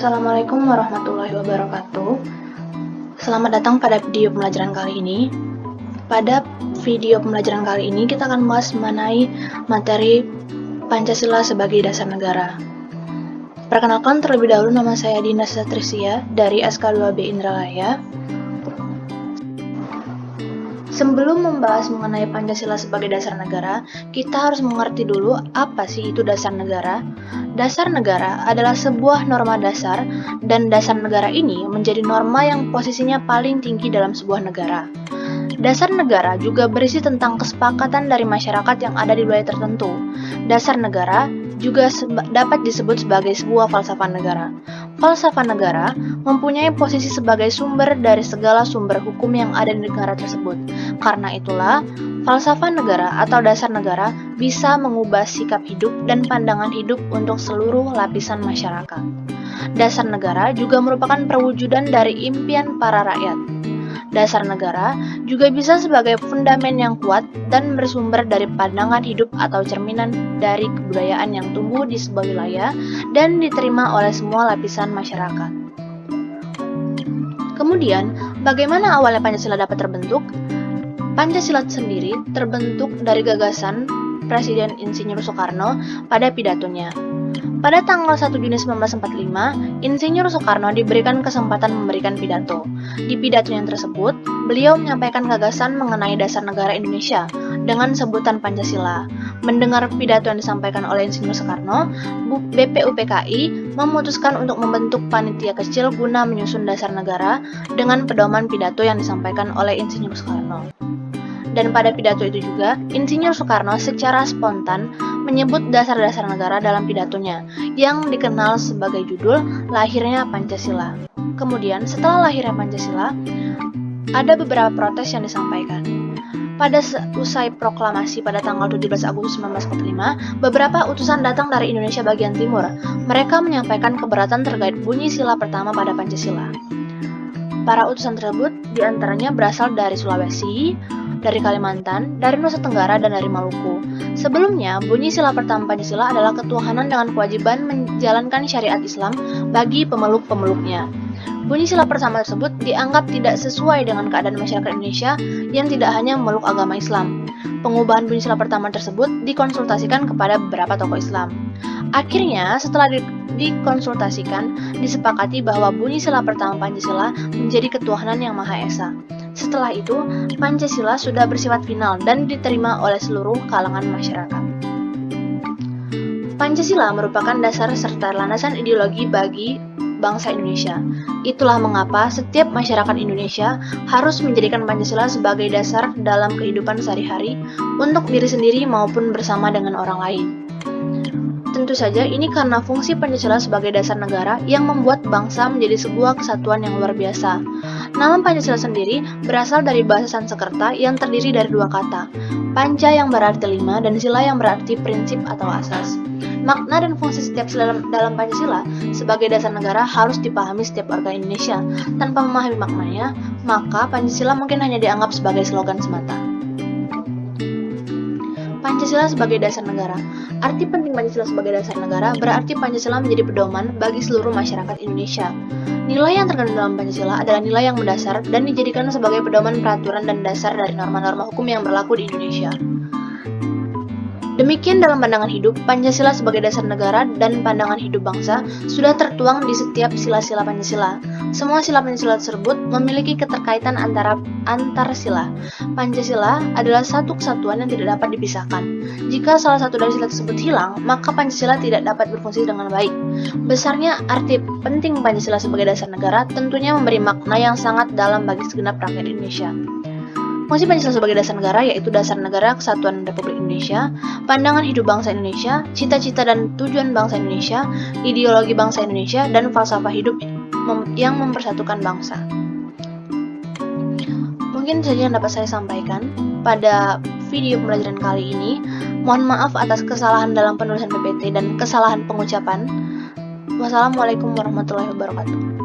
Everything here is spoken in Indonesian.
Assalamualaikum warahmatullahi wabarakatuh. Selamat datang pada video pembelajaran kali ini. Pada video pembelajaran kali ini kita akan membahas mengenai materi Pancasila sebagai dasar negara. Perkenalkan terlebih dahulu, nama saya Dinda Satrisia dari SK2B Indralaya. Sebelum membahas mengenai Pancasila sebagai dasar negara, kita harus mengerti dulu apa sih itu dasar negara. Dasar negara adalah sebuah norma dasar, dan dasar negara ini menjadi norma yang posisinya paling tinggi dalam sebuah negara. Dasar negara juga berisi tentang kesepakatan dari masyarakat yang ada di wilayah tertentu. Dasar negara juga dapat disebut sebagai sebuah falsafah negara. Falsafah negara mempunyai posisi sebagai sumber dari segala sumber hukum yang ada di negara tersebut. Karena itulah, falsafah negara atau dasar negara bisa mengubah sikap hidup dan pandangan hidup untuk seluruh lapisan masyarakat. Dasar negara juga merupakan perwujudan dari impian para rakyat. Dasar negara juga bisa sebagai fundamen yang kuat dan bersumber dari pandangan hidup atau cerminan dari kebudayaan yang tumbuh di sebuah wilayah dan diterima oleh semua lapisan masyarakat. Kemudian, bagaimana awalnya Pancasila dapat terbentuk? Pancasila sendiri terbentuk dari gagasan Presiden Insinyur Soekarno pada pidatonya. Pada tanggal 1 Juni 1945, Insinyur Soekarno diberikan kesempatan memberikan pidato. Di pidato yang tersebut, beliau menyampaikan gagasan mengenai dasar negara Indonesia dengan sebutan Pancasila. Mendengar pidato yang disampaikan oleh Insinyur Soekarno, BPUPKI memutuskan untuk membentuk panitia kecil guna menyusun dasar negara dengan pedoman pidato yang disampaikan oleh Insinyur Soekarno. Dan pada pidato itu juga, Insinyur Soekarno secara spontan menyebut dasar-dasar negara dalam pidatonya, yang dikenal sebagai judul Lahirnya Pancasila. Kemudian, setelah lahirnya Pancasila, ada beberapa protes yang disampaikan. Pada usai proklamasi pada tanggal 17 Agustus 1945, beberapa utusan datang dari Indonesia bagian timur. Mereka menyampaikan keberatan terkait bunyi sila pertama pada Pancasila. Para utusan tersebut diantaranya berasal dari Sulawesi, dari Kalimantan, dari Nusa Tenggara, dan dari Maluku. Sebelumnya, bunyi sila pertama Pancasila adalah ketuhanan dengan kewajiban menjalankan syariat Islam bagi pemeluk-pemeluknya. Bunyi sila pertama tersebut dianggap tidak sesuai dengan keadaan masyarakat Indonesia yang tidak hanya memeluk agama Islam. Pengubahan bunyi sila pertama tersebut dikonsultasikan kepada beberapa tokoh Islam. Akhirnya, setelah dikonsultasikan, disepakati bahwa bunyi sila pertama Pancasila menjadi ketuhanan yang Maha Esa. Setelah itu, Pancasila sudah bersifat final dan diterima oleh seluruh kalangan masyarakat. Pancasila merupakan dasar serta landasan ideologi bagi bangsa Indonesia. Itulah mengapa setiap masyarakat Indonesia harus menjadikan Pancasila sebagai dasar dalam kehidupan sehari-hari untuk diri sendiri maupun bersama dengan orang lain. Tentu saja ini karena fungsi Pancasila sebagai dasar negara yang membuat bangsa menjadi sebuah kesatuan yang luar biasa. Nama Pancasila sendiri berasal dari bahasa Sanskerta yang terdiri dari dua kata, Panca yang berarti lima dan Sila yang berarti prinsip atau asas. Makna dan fungsi setiap sila dalam Pancasila sebagai dasar negara harus dipahami setiap warga Indonesia. Tanpa memahami maknanya, maka Pancasila mungkin hanya dianggap sebagai slogan semata. Pancasila sebagai dasar negara. Arti penting Pancasila sebagai dasar negara berarti Pancasila menjadi pedoman bagi seluruh masyarakat Indonesia. Nilai yang terkandung dalam Pancasila adalah nilai yang mendasar dan dijadikan sebagai pedoman peraturan dan dasar dari norma-norma hukum yang berlaku di Indonesia. Demikian dalam pandangan hidup, Pancasila sebagai dasar negara dan pandangan hidup bangsa sudah tertuang di setiap sila-sila Pancasila. Semua sila Pancasila tersebut memiliki keterkaitan antar sila. Pancasila adalah satu kesatuan yang tidak dapat dipisahkan. Jika salah satu dari sila tersebut hilang, maka Pancasila tidak dapat berfungsi dengan baik. Besarnya arti penting Pancasila sebagai dasar negara tentunya memberi makna yang sangat dalam bagi segenap rakyat Indonesia. Fungsi Pancasila sebagai dasar negara yaitu dasar negara kesatuan Republik Indonesia, pandangan hidup bangsa Indonesia, cita-cita dan tujuan bangsa Indonesia, ideologi bangsa Indonesia, dan falsafah hidup yang mempersatukan bangsa. Mungkin saja yang dapat saya sampaikan pada video pembelajaran kali ini. Mohon maaf atas kesalahan dalam penulisan PPT dan kesalahan pengucapan. Wassalamualaikum warahmatullahi wabarakatuh.